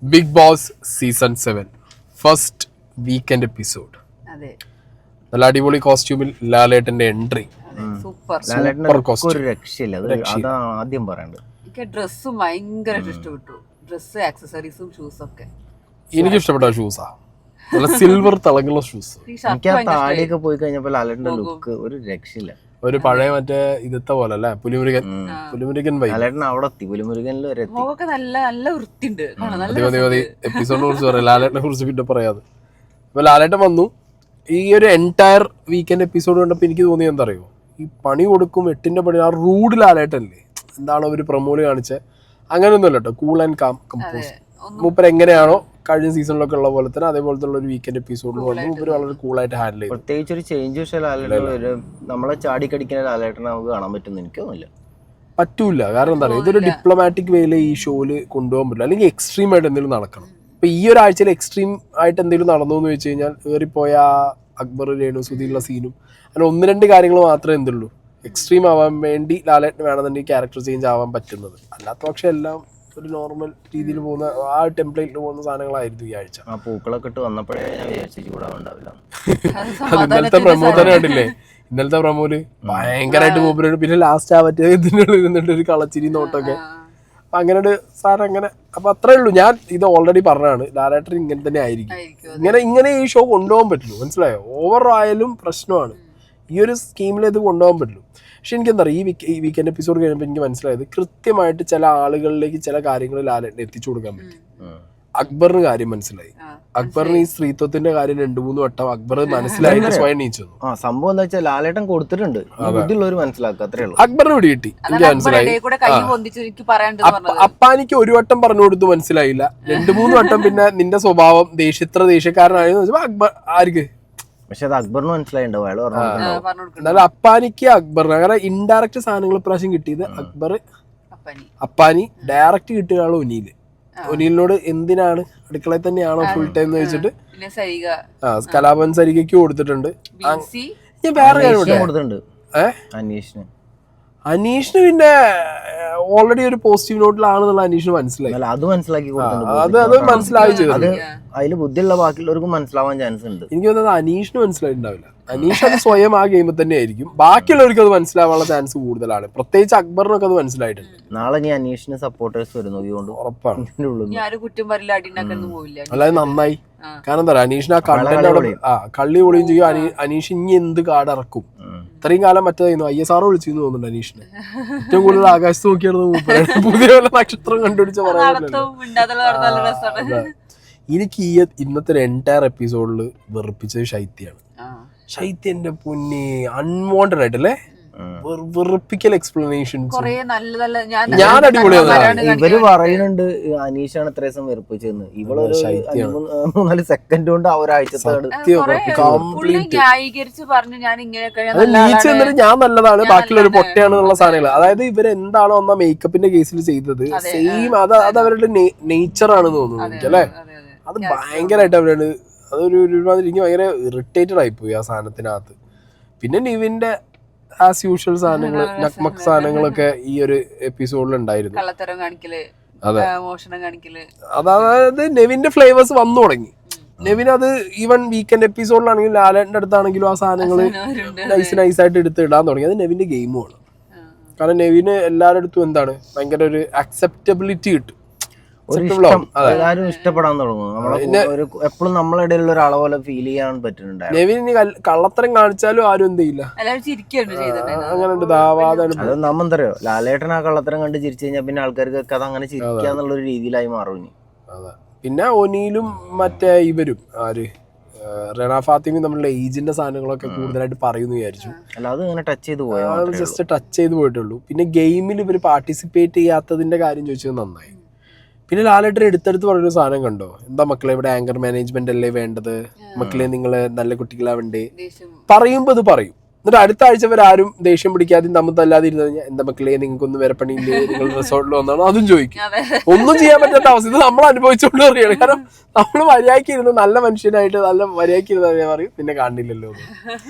Big Boss season 7 first weekend episode. അതെ, നല്ല അടിപൊളി കോസ്റ്റ്യൂമിൽ ലാലേട്ടന്റെ എൻട്രി. സൂപ്പർ ഒരു രക്ഷയില്ല. അതാണ് ആദ്യം പറയേണ്ടത്. എനിക്ക് ഡ്രസ്സും ഭയങ്കരമായിട്ട് ഇഷ്ടപ്പെട്ടു. ഡ്രസ്സ്, ആക്സസറീസും ഷൂസും ഒക്കെ എനിക്ക് ഇഷ്ടപ്പെട്ട ഷൂസാ, നല്ല സിൽവർ തിളങ്ങുള്ള ഷൂസ്. എനിക്ക് ആ താടിയൊക്കെ പോയി കഴിഞ്ഞപ്പോ ലാലേട്ടന്റെ ലുക്ക് ഒരു രക്ഷയില്ല. ഒരു പഴയ മറ്റേ ഇതത്തെ പോലെ അല്ലേ, പുലിമുരുകൻ വൈ. ലാലേട്ടൻ അവിടെ എത്തി, പുലിമുരുകനിൽ വരെ എത്തി. മുഖമൊക്കെ നല്ല നല്ല വൃത്തിയുണ്ട്. മതി എപ്പിസോഡിനെ കുറിച്ച് പറയാം, ലാലേട്ടനെ കുറിച്ച് പിന്നെ പറയാതെ. അപ്പൊ ലാലേട്ടൻ വന്നു. ഈ ഒരു എൻറ്റയർ വീക്കെൻഡ് എപ്പിസോഡ് കണ്ടപ്പോൾ എനിക്ക് തോന്നിയത് എന്താ അറിയോ, ഈ പണി കൊടുക്കും 8ന്റെ പണി, ആ റൂഡ് ലാലേട്ടല്ലേ, എന്താണ് ഒരു പ്രൊമോല് കാണിച്ചത്, അങ്ങനെയൊന്നുമല്ല കേട്ടോ. Cool and calm compose. മൂപ്പർ എങ്ങനെയാണോ കഴിഞ്ഞ സീസണിലൊക്കെ ഉള്ള പോലെ തന്നെ അതേപോലത്തെ ഒരു വീക്കെൻഡ് എപ്പിസോഡിൽ വന്നു മൂപ്പർ വളരെ കൂളായിട്ട് ഹാൻഡിൽ ചെയ്തു. പ്രത്യേകിച്ച് ഒരു ചേഞ്ച് പക്ഷേ ലാലേട്ടൻ നമ്മളെ ചാടിക്കടിക്കുന്ന ലാലേട്ടനെ നമുക്ക് കാണാൻ പറ്റുമെന്ന് എനിക്കൊന്നുമില്ല. പറ്റൂല. കാരണം എന്താ പറയുക, ഇതൊരു ഡിപ്ലോമാറ്റിക് വേയിൽ ഈ ഷോയില് കൊണ്ടുപോകാൻ പറ്റില്ല, അല്ലെങ്കിൽ എക്സ്ട്രീം ആയിട്ട് എന്തെങ്കിലും നടക്കണം. ഇപ്പൊ ഈ ഒരാഴ്ചയിൽ എക്സ്ട്രീം ആയിട്ട് എന്തെങ്കിലും നടന്നു എന്ന് വെച്ച് കഴിഞ്ഞാൽ ഏറിപ്പോയ അക്ബർ രേണു സുധീലുള്ള സീനും അങ്ങനെ 1-2 കാര്യങ്ങൾ മാത്രമേ എന്തുള്ളൂ എക്സ്ട്രീം ആവാൻ വേണ്ടി ലാലേട്ടന് വേണമെന്നുണ്ടെങ്കിൽ ക്യാരക്ടർ ചേഞ്ച് ആവാൻ പറ്റുന്നത്. അല്ലാത്ത പക്ഷെ എല്ലാം ഒരു നോർമൽ രീതിയിൽ പോകുന്ന ആ ടെംപ്ലേറ്റിൽ പോകുന്ന സാധനങ്ങളായിരുന്നു ഈ ആഴ്ച. ആ പൂക്കളൊക്കെ ഇട്ട് വന്നപ്പോഴേ ഞാൻ വിചാരിച്ചു ചൂടാവുണ്ടാവില്ല. അത് ഇന്നലത്തെ പ്രമോ തന്നെ കണ്ടില്ലേ, ഇന്നലത്തെ പ്രമോല് ഭയങ്കരമായിട്ട് മൂപ്പര്, പിന്നെ ലാസ്റ്റ് ആ മറ്റേ ഇതിനുള്ളിൽ ഇരുന്നിട്ട് ഒരു കളച്ചിരി നോട്ടൊക്കെ അങ്ങനെ ഒരു സാധനം അങ്ങനെ. അപ്പൊ അത്രേ ഉള്ളൂ. ഞാൻ ഇത് ഓൾറെഡി പറഞ്ഞതാണ്, ലാലേട്ടൻ ഇങ്ങനെ തന്നെ ആയിരിക്കും. ഇങ്ങനെ ഈ ഷോ കൊണ്ടുപോകാൻ പറ്റുള്ളൂ, മനസ്സിലായോ? ഓവർ ആയാലും പ്രശ്നമാണ്. ഈ ഒരു സ്കീമിൽ ഇത് കൊണ്ടുപോകാൻ പറ്റുള്ളൂ. പക്ഷെ എനിക്കെന്താ പറയുക, ഈ വീക്കെൻഡ് എപ്പിസോഡ് കഴിഞ്ഞപ്പോൾ എനിക്ക് മനസ്സിലായത് കൃത്യമായിട്ട് ചില ആളുകളിലേക്ക് ചില കാര്യങ്ങൾ ലാലേട്ടൻ എത്തിച്ചു കൊടുക്കാൻ പറ്റും. അക്ബറിന് കാര്യം മനസ്സിലായി. അക്ബറിന് ഈ സ്ത്രീത്വത്തിന്റെ കാര്യം 2-3 വട്ടം അക്ബർ മനസ്സിലായിട്ട് സ്വയം നീച്ചു. സംഭവം എന്താ വെച്ചാൽ ലാലേട്ടൻ കൊടുത്തിട്ടുണ്ട്, ബുദ്ധിയുള്ളവർ മനസ്സിലാക്കുക, അത്രേ ഉള്ളൂ. അക്ബറിന് പിടി കിട്ടി, എനിക്ക് മനസ്സിലായി. അപ്പാനിക്ക് 1 വട്ടം പറഞ്ഞു കൊടുത്തു, മനസ്സിലായില്ല. 2-3 വട്ടം പിന്നെ നിന്റെ സ്വഭാവം ഇത്ര ദേഷ്യക്കാരനായെന്ന് വെച്ചപ്പോ അക്ബർ ആർക്ക്, പക്ഷെ അത് അക്ബറിന് മനസ്സിലായിണ്ടാവും, അയാൾ പറഞ്ഞു. എന്നാലും അപ്പാനിക്ക് അക്ബറിന് അങ്ങനെ ഇൻഡയറക്റ്റ് സാധനങ്ങൾ ഇപ്രാവശ്യം കിട്ടിയത് അക്ബർ, അപ്പാനി. ഡയറക്റ്റ് കിട്ടിയ ആള് ഒനീലിനോട് എന്തിനാണ് അടുക്കളയിൽ തന്നെയാണോ ഫുൾ ടൈം എന്ന് വെച്ചിട്ട് കലാഭവൻ സരികയ്ക്ക് കൊടുത്തിട്ടുണ്ട്. ഞാൻ വേറെ കാര്യം കൊടുത്തിട്ടുണ്ട് അനീഷിന് പിന്നെ ഓൾറെഡി ഒരു പോസിറ്റീവ് നോട്ടിലാണെന്നുള്ള അനീഷിന് മനസ്സിലായി. അത് മനസ്സിലാക്കി അത് മനസ്സിലായി ചെയ്തത്. അതിൽ ബുദ്ധിയുള്ള ബാക്കിയുള്ളവർക്കും മനസ്സിലാവാൻ ചാൻസ് ഉണ്ട്. എനിക്ക് തോന്നുന്നത് അനീഷിന് മനസ്സിലായിട്ടുണ്ടാവില്ല. അനീഷ് അത് സ്വയം ആ ഗെയിമിൽ തന്നെ ആയിരിക്കും. ബാക്കിയുള്ളവർക്ക് അത് മനസ്സിലാവാനുള്ള ചാൻസ് കൂടുതലാണ്. പ്രത്യേകിച്ച് അക്ബറിനൊക്കെ അത് മനസ്സിലായിട്ടുണ്ട്. നാളെ നീ അനീഷിന് സപ്പോർട്ടേഴ്സ് വരുന്നു, ഉറപ്പാണ്. അല്ലാതെ നന്നായി. കാരണം എന്താ പറയുക, അനീഷിന് ആ കണ്ടന്റ് അവിടെ കള്ളി പൊളിയും ചെയ്യും. അനീഷ് ഇനി എന്ത് കാർഡ് ഇറക്കും. ഇത്രയും കാലം മറ്റേതായിരുന്നു ISR വിളിച്ചിരുന്നു തോന്നുന്നുണ്ട് അനീഷിനെ. ഏറ്റവും കൂടുതൽ ആകാശത്ത് നോക്കിയാണ് പുതിയ നക്ഷത്രം കണ്ടുപിടിച്ച പറയാൻ. എനിക്ക് ഇന്നത്തെ എൻറ്റയർ എപ്പിസോഡിൽ വെറുപ്പിച്ചത് ശൈത്യാണ്. ശൈത്യന്റെ പൊന്നി അൺവാണ്ടഡ് ആയിട്ടല്ലേ, വെറുപ്പിക്കൽ എക്സ്പ്ലനേഷൻസ്. ഞാൻ അടിപൊളിയാണ്. ഇവര് പറയുന്നുണ്ട് അനീഷാണ് ഇത്ര ദിവസം വെറുപ്പിച്ചെന്ന്. ഇവളൊരു 3-4 സെക്കൻഡ് കൊണ്ട് ആ ഒരാഴ്ചത്തെ ഞാൻ നല്ലതാണ്, ബാക്കിയുള്ളൊരു പൊട്ടയാണെന്നുള്ള സാധനങ്ങൾ. അതായത് ഇവരെന്താണോ എന്നാ മേക്കപ്പിന്റെ കേസിൽ ചെയ്തത് സെയിം അത് അവരുടെ നേച്ചർ ആണെന്ന് തോന്നുന്നു എനിക്ക്, അല്ലെ? അത് ഭയങ്കരമായിട്ട് അവരാണ് അതൊരു ഒരുമാതിരി എനിക്ക് ഭയങ്കര ഇറിറ്റേറ്റഡ് ആയിപ്പോയി ആ സാധനത്തിനകത്ത്. പിന്നെ നിവിന്റെ ആസ് യൂഷ്വൽ സാധനങ്ങൾ, നക്മക് സാധനങ്ങളൊക്കെ ഈ ഒരു എപ്പിസോഡിൽ ഉണ്ടായിരുന്നു. അതെ, അതായത് നെവിന്റെ ഫ്ലേവേഴ്സ് വന്നു തുടങ്ങി. നെവിൻ അത് ഈവൻ വീക്കെൻഡ് എപ്പിസോഡിലാണെങ്കിലും ലാലേട്ടന്റെ അടുത്താണെങ്കിലും ആ സാധനങ്ങൾ നൈസായിട്ട് എടുത്ത് ഇടാൻ തുടങ്ങി. അത് നെവിന്റെ ഗെയിമുമാണ്. കാരണം നെവിന് എല്ലാവരുടെ അടുത്തും എന്താണ് ഭയങ്കര ഒരു അക്സെപ്റ്റബിലിറ്റി കിട്ടും. എല്ലാരും ഇഷ്ടപ്പെടാൻ തുടങ്ങും. എപ്പോഴും നമ്മളെ ഇടയിലുള്ള ഒരാളെ പോലെ ഫീൽ ചെയ്യാൻ പറ്റുന്നുണ്ട്. നെവിന് കള്ളത്തരം കാണിച്ചാലും ആരും എന്ത് ചെയ്യില്ല, അങ്ങനെ അത് നമ്മെന്തറിയോ, ലാലേട്ടൻ ആ കള്ളത്തരം കണ്ട് ചിരിച്ചു കഴിഞ്ഞാൽ പിന്നെ ആൾക്കാർക്ക് അത് അങ്ങനെ ചിരിക്കാന്നുള്ളൊരു രീതിയിലായി മാറും. അതെ. പിന്നെ ഒനീലും മറ്റേ ഇവരും റെന ഫാത്തിമയും തമ്മിലുള്ള ഏജിന്റെ സാധനങ്ങളൊക്കെ കൂടുതലായിട്ട് പറയുന്നു വിചാരിച്ചു. അല്ല, അത് ഇങ്ങനെ ടച്ച് ചെയ്ത് പോയാ ജസ്റ്റ് ടച്ച് ചെയ്ത് പോയിട്ടുള്ളൂ. പിന്നെ ഗെയിമിൽ ഇവർ പാർട്ടിസിപ്പേറ്റ് ചെയ്യാത്തതിന്റെ കാര്യം ചോദിച്ചത് നന്നായി. പിന്നെ ലാലേട്ടൻ എടുത്തെടുത്ത് പറഞ്ഞൊരു സാധനം കണ്ടോ, എന്താ മക്കളെ ഇവിടെ ആങ്കർ മാനേജ്മെന്റ് അല്ലേ വേണ്ടത്, മക്കളെ നിങ്ങള് നല്ല കുട്ടികളാവണ്ടേ പറയുമ്പോ അത് പറയും. എന്നിട്ട് അടുത്ത ആഴ്ച വരെ ആരും ദേഷ്യം പിടിക്കാതെയും തമ്മിൽ തല്ലാതെ ഇരുന്ന് കഴിഞ്ഞാൽ എന്താ മക്കളെ നിങ്ങൾക്കൊന്നും വരെ പണിയില്ലേ, നിങ്ങൾ റിസോർട്ടിൽ വന്നാണോ, അതും ചോദിക്കും. ഒന്നും ചെയ്യാൻ പറ്റാത്ത അവസ്ഥ. ഇത് നമ്മൾ അനുഭവിച്ചുകൊണ്ട് പറയുകയാണ്. കാരണം നമ്മൾ മര്യാദയ്ക്ക് ഇരുന്ന് നല്ല മനുഷ്യനായിട്ട് നല്ല മര്യാദയ്ക്ക് ഇരുന്ന് പറയും പിന്നെ കാണില്ലല്ലോ.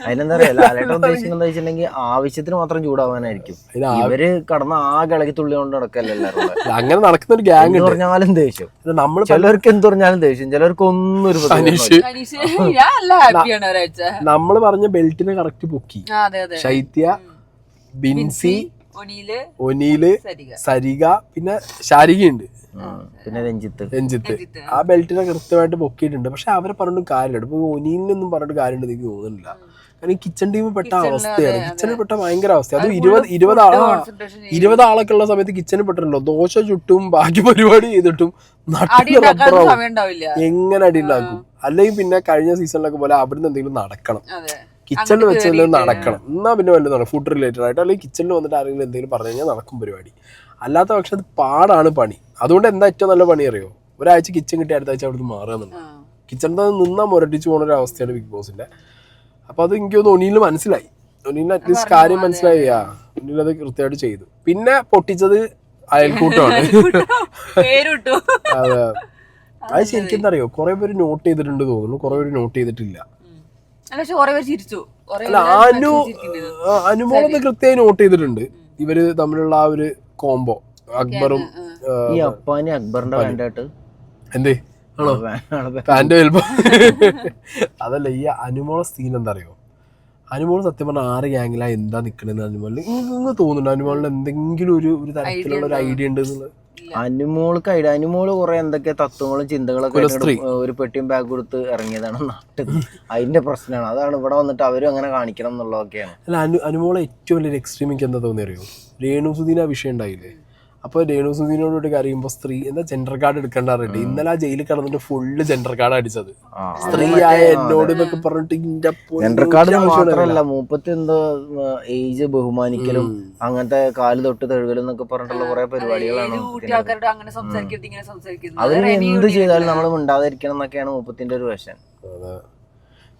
അതിനെന്താ പറയാ, ലാലേട്ടൻ ഉദ്ദേശിക്കുന്നത് വെച്ചിട്ടുണ്ടെങ്കിൽ ആവശ്യത്തിന് മാത്രം ചൂടാവാനായിരിക്കും. ഇവര് കടന്ന ആ കിളക്കി തുള്ളി കൊണ്ട് നടക്കല്ല എല്ലാവരും. അങ്ങനെ നടക്കുന്ന ഒരു ഗ്യാങ് എന്ത് പറഞ്ഞാലും ദേഷ്യം. നമ്മൾ ചിലർക്ക് എന്ത് പറഞ്ഞാലും ദേഷ്യം, ചിലർക്ക് ഒന്നും ഒരു നമ്മൾ പറഞ്ഞ ബെൽറ്റിനെ കറക്റ്റ് പൊക്കി. ശൈത്യ, ബിൻസി, ഒനീല്, സരിക, പിന്നെ ശാരികയുണ്ട്, പിന്നെ രഞ്ജിത്ത്. ആ ബെൽറ്റിനെ കൃത്യമായിട്ട് പൊക്കിയിട്ടുണ്ട്. പക്ഷെ അവരെ പറഞ്ഞിട്ട് കാര്യമില്ല. ഇപ്പൊ ഒനീലിനൊന്നും പറഞ്ഞിട്ട് കാര്യമുണ്ട് എനിക്ക് തോന്നുന്നില്ല. കാരണം ഈ കിച്ചൺ ടീം പെട്ട അവസ്ഥയാണ്. കിച്ചണിൽ പെട്ട ഭയങ്കര അവസ്ഥ. അത് 20 ആളൊക്കെ ഉള്ള സമയത്ത് കിച്ചണിൽ പെട്ടിട്ടുണ്ടോ, ദോശ ചുട്ടും ബാക്കി പരിപാടി ചെയ്തിട്ടും എങ്ങനെ അടി ഉണ്ടാക്കും. അല്ലെങ്കിൽ പിന്നെ കഴിഞ്ഞ സീസണിലൊക്കെ പോലെ അവിടുന്ന് എന്തെങ്കിലും നടക്കണം, കിച്ചണിൽ വെച്ച് നടക്കണം. എന്നാ പിന്നെ വല്ലതും ഫുഡ് റിലേറ്റഡ് ആയിട്ട്, അല്ലെങ്കിൽ കിച്ചണിൽ വന്നിട്ട് ആരെങ്കിലും എന്തെങ്കിലും പറഞ്ഞു കഴിഞ്ഞാൽ നടക്കും പരിപാടി. അല്ലാത്ത പക്ഷെ അത് പാടാണ് പണി. അതുകൊണ്ട് എന്താ ഏറ്റവും നല്ല പണി അറിയോ, ഒരാഴ്ച കിച്ചൺ കിട്ടി അടുത്ത ആഴ്ച അവിടുന്ന് മാറുകയെന്നുണ്ട്. കിച്ചണിൽ നിന്നാ മുരട്ടിച്ച് പോകുന്ന ഒരു അവസ്ഥയാണ് ബിഗ് ബോസിന്റെ. അപ്പൊ അത് എനിക്ക് തോന്നുന്നു ഒനീലിന് മനസ്സിലായി. ഒനീലിന് അറ്റ്ലീസ്റ്റ് കാര്യം മനസ്സിലായി. ഒനീൽ അത് കൃത്യമായിട്ട് ചെയ്തു. പിന്നെ പൊട്ടിച്ചത് അയൽക്കൂട്ടമാണ്. അതെ, അത് ശരിക്കും എന്താ അറിയോ, കുറെ പേര് നോട്ട് ചെയ്തിട്ടുണ്ട് തോന്നുന്നു, കുറെ പേര് നോട്ട് ചെയ്തിട്ടില്ല. അല്ല, അനുമോളത് കൃത്യമായി നോട്ട് ചെയ്തിട്ടുണ്ട്. ഇവര് തമ്മിലുള്ള ആ ഒരു കോംബോ, അക്ബറും ഈ അപ്പാനി അക്ബറിന്റെ വേണ്ടായിട്ട് എന്തേ ആണോ പാന്റ് വലുപ്പം. അതല്ല, ഈ അനുമോളെ സീൻ എന്താ അറിയോ, അനുമോള് സത്യം പറഞ്ഞ 6 ഗ്യാങ്ങിലാ എന്താ നിക്കണെന്ന് അനുമോളിന് ഇങ്ങനെ തോന്നുന്നുണ്ട്. അനുമോളിന് എന്തെങ്കിലും ഒരു തരത്തിലുള്ള ഒരു ഐഡിയ ഉണ്ട് എന്നുള്ളത്. അനുമോൾക്ക് ഐഡിയ, അനുമോള് കുറെ എന്തൊക്കെ തത്വങ്ങളും ചിന്തകളൊക്കെ ഒരു പെട്ടിയും ബാഗ് കൊടുത്ത് ഇറങ്ങിയതാണ് നാട്ടിൽ. അതിന്റെ പ്രശ്നമാണ്. അതാണ് ഇവിടെ വന്നിട്ട് അവരും അങ്ങനെ കാണിക്കണം എന്നുള്ളതൊക്കെയാണ്. അല്ല, അനുമോളെ ഏറ്റവും വലിയൊരു എക്സ്ട്രീം എനിക്ക് എന്താ തോന്നി അറിയോ, രേണുസുദീന വിഷയം ഉണ്ടായില്ലേ. അപ്പൊ രേണുസുദീനോട് അറിയുമ്പോ സ്ത്രീ എന്താ ജെൻഡർ കാർഡ് എടുക്കണ്ടാറുണ്ട്. ഇന്നലെ ആ ജയിലിൽ കിടന്നിട്ട് ഫുള്ള് ജെൻഡർ കാർഡ് അടിച്ചത്, സ്ത്രീയായ എന്നോട് എന്നൊക്കെ പറഞ്ഞിട്ട്. ജെൻഡർ കാർഡ് മാത്രമല്ല, മൂപ്പത്തി എന്തോ ഏജ് ബഹുമാനിക്കലും അങ്ങനത്തെ കാല് തൊട്ട് തഴുകലും എന്നൊക്കെ പറഞ്ഞിട്ടുള്ള കുറെ പരിപാടികളാണ്. അവര് എന്ത് ചെയ്താലും നമ്മൾ മിണ്ടാതിരിക്കണം എന്നൊക്കെയാണ് മൂപ്പത്തിന്റെ ഒരു വശം.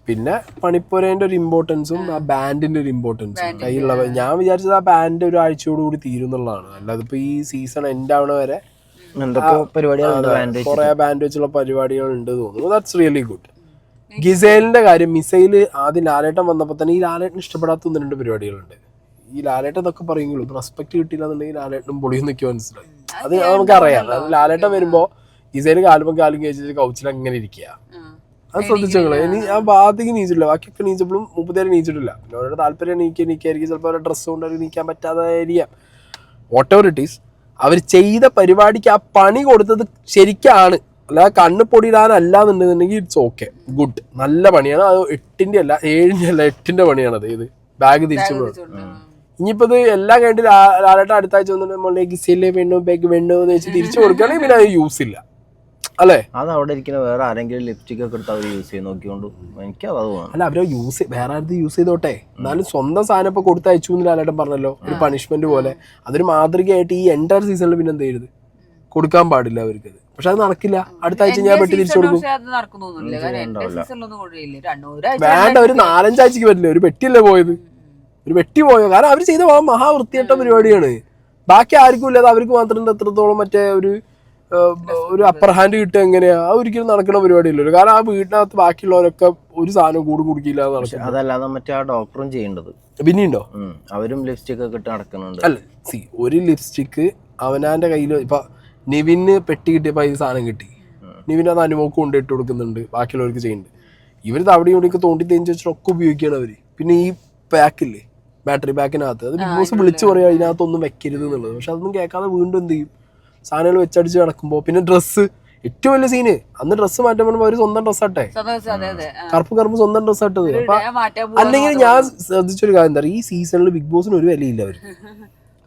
പിന്നെ പണിപ്പുരേന്റെ ഒരു ഇമ്പോർട്ടൻസും ആ ബാൻഡിന്റെ ഒരു ഇമ്പോർട്ടൻസും കയ്യിലുള്ള. ഞാൻ വിചാരിച്ചത് ആ ബാൻഡ് ഒരു ആഴ്ചയോടുകൂടി തീരും എന്നുള്ളതാണ്. അല്ലാതെ ഇപ്പൊ ഈ സീസൺ എൻഡ് ആവണ വരെ കുറെ ബാൻഡ് വെച്ചുള്ള പരിപാടികൾ ഉണ്ട് തോന്നുന്നു. That's really good. ഗിസേലിന്റെ കാര്യം, മിസൈല് ആദ്യം ലാലേട്ടൻ വന്നപ്പോ തന്നെ ഈ ലാലേട്ടൻ ഇഷ്ടപ്പെടാത്ത 1-2 പരിപാടികളുണ്ട്. ഈ ലാലേട്ടൻ ഇതൊക്കെ പറയുള്ളൂ, റെസ്പെക്ട് കിട്ടിയില്ല എന്നുണ്ടെങ്കിൽ ലാലേട്ടനും പൊളിയെന്നൊക്കെ മനസ്സിലായി. അത് നമുക്കറിയാം. ലാലേട്ടൻ വരുമ്പോ ഗിസേല് കാലും കഴിച്ചിട്ട് കൗച്ചിൽ അങ്ങനെ ഇരിക്കുക. അത് ശ്രദ്ധിച്ചോളെ. ഇനി ആ ഭാഗത്തേക്ക് നീച്ചിട്ടില്ല, ബാക്കിയൊക്കെ നീച്ചപ്പോഴും 30 നീച്ചിട്ടില്ല. പിന്നെ അവരുടെ താല്പര്യം നീക്കായിരിക്കും. ചിലപ്പോൾ അവരുടെ ഡ്രസ്സ് കൊണ്ട് അവർ നീക്കാൻ പറ്റാതായിരിക്കാം. വാട്ട് എവർ ഇറ്റ് ഈസ്, അവർ ചെയ്ത പരിപാടിക്ക് ആ പണി കൊടുത്തത് ശരിക്കാണ്. അല്ലാതെ കണ്ണ് പൊടിയിടാനല്ല എന്നുണ്ടെന്നുണ്ടെങ്കിൽ ഇറ്റ്സ് ഓക്കെ, ഗുഡ്, നല്ല പണിയാണ്. അത് 8ന്റെ അല്ല 7ന്റെ അല്ല 8ന്റെ പണിയാണത്. ഇത് ബാഗ് തിരിച്ചു പോകണം. ഇനിയിപ്പോ ഇത് എല്ലാം കഴിഞ്ഞിട്ട് ലാലേട്ടൻ അടുത്ത ആഴ്ച വന്നിട്ട് ഗിസയിലെ വെണ്ണു ബാഗ് വെണ്ണു എന്ന് വെച്ച് തിരിച്ചു കൊടുക്കുകയാണെങ്കിൽ പിന്നെ അത് യൂസ് ഇല്ല അല്ലേ. അത് അവിടെ ഇരിക്കുന്ന വേറെ ആരെങ്കിലും ലിപ്സ്റ്റിക് ഒക്കെ എടുത്ത് അവർ യൂസ് ചെയ്ത് നോക്കിക്കൊണ്ട് എനിക്ക് അത് അല്ല, അവരെ വേറെ ആരും യൂസ് ചെയ്തോട്ടെ, എന്നാലും സ്വന്തം സാധനം ഇപ്പൊ കൊടുത്തയച്ചു എന്ന് ലാലേട്ടൻ പറഞ്ഞല്ലോ, ഒരു പണിഷ്മെന്റ് പോലെ. അതൊരു മാതൃകയായിട്ട് ഈ എൻറ്റയർ സീസണിൽ പിന്നെ എന്ത് ചെയ്യരുത്, കൊടുക്കാൻ പാടില്ല അവർക്ക്. പക്ഷെ അത് നടക്കില്ല. അടുത്ത ആഴ്ച ഞാൻ പെട്ടി തിരിച്ചു കൊടുക്കും. വേണ്ട, ഒരു 4-5 ആഴ്ചക്ക് പറ്റില്ല. ഒരു പെട്ടിയല്ലേ പോയത്, ഒരു പെട്ടി പോയോ. കാരണം അവർ ചെയ്ത മഹാവൃത്തിയായിട്ട പരിപാടിയാണ്. ബാക്കി ആർക്കും ഇല്ലാതെ അവർക്ക് മാത്രം എത്രത്തോളം മറ്റേ ഒരു അപ്പർ ഹാൻഡ് കിട്ടുക എങ്ങനെയാ, അത് ഒരിക്കലും നടക്കുന്ന പരിപാടിയല്ലോ. കാരണം ആ വീട്ടിനകത്ത് ബാക്കിയുള്ളവരൊക്കെ ഒരു സാധനം കൂടി കുടിക്കില്ല. അതല്ലാതെ മറ്റേ ആ ഡോക്ടറും ചെയ്യേണ്ടത് പിന്നെയുണ്ടോ, അവരും ലിപ്സ്റ്റിക് ഒക്കെ ഇട്ട് നടക്കുന്നുണ്ട്. അല്ല, ഒരു ലിപ്സ്റ്റിക്ക് അവനാന്റെ കയ്യിൽ ഇപ്പൊ നിവിന് പെട്ടി കിട്ടിയപ്പോ ഈ സാധനം കിട്ടി, നിവിന് അത് അനുമോക്ക് കൊണ്ടിട്ട് കൊടുക്കുന്നുണ്ട്, ബാക്കിയുള്ളവർക്ക് ചെയ്യുന്നുണ്ട്. ഇവർ അവിടെ ഇവിടെയൊക്കെ തോണ്ടി തേഞ്ച് വെച്ചിട്ടൊക്കെ ഉപയോഗിക്കുകയാണ് അവര്. പിന്നെ ഈ പാക്കില്ലേ, ബാറ്ററി പാക്കിനകത്ത്, അത് ബിഗ് ബോസ് വിളിച്ചു പറയാം അതിനകത്തൊന്നും വെക്കരുത് എന്നുള്ളത്. പക്ഷെ അതൊന്നും കേൾക്കാതെ വീണ്ടും എന്ത് ചെയ്യും, സാധനങ്ങൾ വെച്ചടിച്ച് നടക്കുമ്പോ. പിന്നെ ഡ്രസ്സ്, ഏറ്റവും വലിയ സീന്, അന്ന് ഡ്രസ്സ് മാറ്റാൻ പറയുമ്പോ അവര് സ്വന്തം ഡ്രസ്സാട്ടെ, കറുപ്പ് സ്വന്തം ഡ്രസ്സ് ഇട്ടത്. അപ്പൊ അല്ലെങ്കിൽ ഞാൻ ശ്രദ്ധിച്ചൊരു കാര്യം എന്താ, ഈ സീസണിൽ ബിഗ് ബോസിന് ഒരു വിലയില്ല. അവര്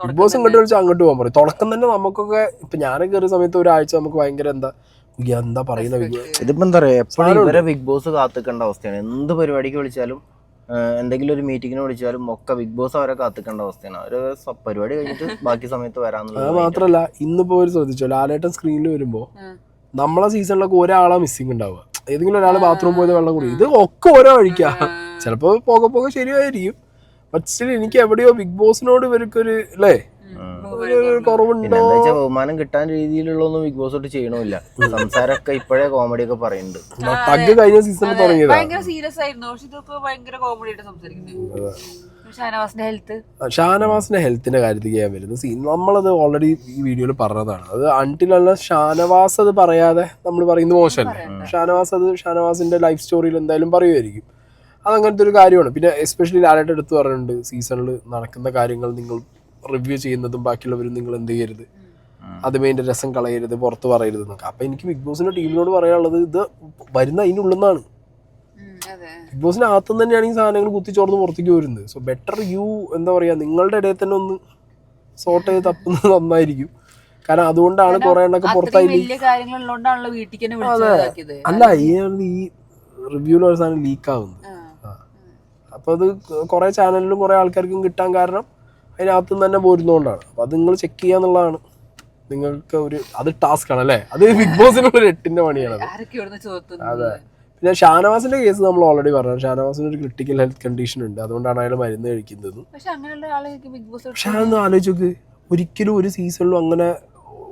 ബിഗ് ബോസ് ഇങ്ങോട്ട് വിളിച്ചാൽ അങ്ങോട്ട് പോകാൻ പറയും. തുടക്കം തന്നെ നമുക്കൊക്കെ ഇപ്പൊ ഞാനൊക്കെ കയറിയ സമയത്ത് ഒരാഴ്ച നമുക്ക് ഭയങ്കര എന്താ പറയുന്ന ബിഗ് ബോസ്. ഇതിപ്പോ എന്താ പറയാ, എപ്പോഴും ഇവരെ ബിഗ് ബോസ് കാത്തിക്കേണ്ട അവസ്ഥയാണ്. എന്ത് പരിപാടിക്ക് വിളിച്ചാലും എന്തെങ്കിലും ഒരു മീറ്റിങ്ങിന് വിളിച്ചാലും ഒക്കെ ബിഗ് ബോസ് അവരെ കാത്തിക്കേണ്ട അവസ്ഥയാണ്. അവര് പരിപാടി കഴിഞ്ഞിട്ട് ബാക്കി സമയത്ത് വരാന്നുള്ളത്. അത് മാത്രല്ല, ഇന്നിപ്പോ ഒരു ശ്രദ്ധിച്ചോ, ലാലേട്ടൻ സ്ക്രീനിൽ വരുമ്പോ നമ്മളെ സീസണിലൊക്കെ ഒരാളാ മിസ്സിങ് ഉണ്ടാവുക. ഏതെങ്കിലും ഒരാൾ ബാത്റൂം പോയത് വെള്ളം കുടി, ഇത് ഒക്കെ ഓരോ വഴിക്കാ. ചിലപ്പോ പോകെ ശരിയായിരിക്കും, ബട്ട് സ്റ്റിൽ എനിക്ക് എവിടെയോ ബിഗ് ബോസിനോട് ഇവർക്കൊരു അല്ലേ ഒരു കുറവുണ്ടോ. എന്താ വെച്ചാൽ ബഹുമാനം കിട്ടാൻ രീതിയിലുള്ളൊന്നും ബിഗ് ബോസ് തൊട്ട് ചെയ്യണമില്ല. സംസാരമൊക്കെ ഇപ്പോഴേ കോമഡി ഒക്കെ പറയുന്നുണ്ട്. തഗ് കഴിഞ്ഞ സീസണിൽ തുടങ്ങിയതാ. ഭയങ്കര സീരിയസ് ആയിരുന്നു. പക്ഷെ ഇതൊക്കെ ഭയങ്കര കോമഡി ആയിട്ട് സംസാരിക്കുന്നത്. ഷാനവാസിന്റെ ഹെൽത്തിന്റെ കാര്യത്തിൽ ഞാൻ വരുന്നത് നമ്മളത് ഓൾറെഡി ഈ വീഡിയോയിൽ പറഞ്ഞതാണ്. അത് അൺടിൽ ഷാനവാസ് അത് പറയാതെ നമ്മൾ പറയുന്നത് മോശമല്ലേ. ഷാനവാസിന്റെ ലൈഫ് സ്റ്റോറിയിൽ എന്തായാലും പറയുമായിരിക്കും. അതങ്ങനത്തെ ഒരു കാര്യമാണ്. പിന്നെ എസ്പെഷ്യലി ലാലേട്ടൻ എടുത്ത് പറഞ്ഞിട്ടുണ്ട്, സീസണിൽ നടക്കുന്ന കാര്യങ്ങൾ നിങ്ങൾ റിവ്യൂ ചെയ്യുന്നതും ബാക്കിയുള്ളവരും നിങ്ങൾ എന്ത് ചെയ്യരുത്, അതുമേ അതിന്റെ രസം കളയരുത്, പുറത്ത് പറയരുത് എന്നൊക്കെ. അപ്പൊ എനിക്ക് ബിഗ് ബോസിന്റെ ടീമിനോട് പറയാനുള്ളത് ഇത് വരുന്ന അതിനുള്ളിന്നാണ്. ബിഗ് ബോസിന്റെ അകത്തുനിന്ന് തന്നെയാണ് ഈ സാധനങ്ങൾ കുത്തിച്ചോർന്ന് പുറത്തേക്ക് വരുന്നത്. സോ ബെറ്റർ യു എന്താ പറയാ, നിങ്ങളുടെ ഇടയിൽ തന്നെ ഒന്ന് സോർട്ട് ചെയ്ത് തപ്പുന്നത് നന്നായിരിക്കും. കാരണം അതുകൊണ്ടാണ് കുറെ എണ്ണൊക്കെ പുറത്തായി. അല്ല ഈ റിവ്യൂല് ഒരു സാധനം ലീക്ക് ആവുന്നത്. അപ്പൊ അത് കുറെ ചാനലിലും കുറെ ആൾക്കാർക്കും കിട്ടാൻ കാരണം അതിനകത്തുനിന്ന് തന്നെ പോരുന്നതുകൊണ്ടാണ്. അപ്പൊ അത് നിങ്ങൾ ചെക്ക് ചെയ്യാന്നുള്ളതാണ് നിങ്ങൾക്ക് ഒരു അത് ടാസ്ക് ആണ് അല്ലേ. അത് ബിഗ് ബോസിനുള്ള ഒരു 8ന്റെ പണിയാണ്. അതെ. പിന്നെ ഷാനവാസിന്റെ കേസ് നമ്മൾ ഓൾറെഡി പറഞ്ഞു. ഷാനവാസിന് ഒരു ക്രിട്ടിക്കൽ ഹെൽത്ത് കണ്ടീഷൻ ഉണ്ട്, അതുകൊണ്ടാണ് അയാൾ മരുന്ന് കഴിക്കുന്നത്. പക്ഷെ അതൊന്ന് ആലോചിച്ച് നോക്ക്, ഒരിക്കലും ഒരു സീസണിലും അങ്ങനെ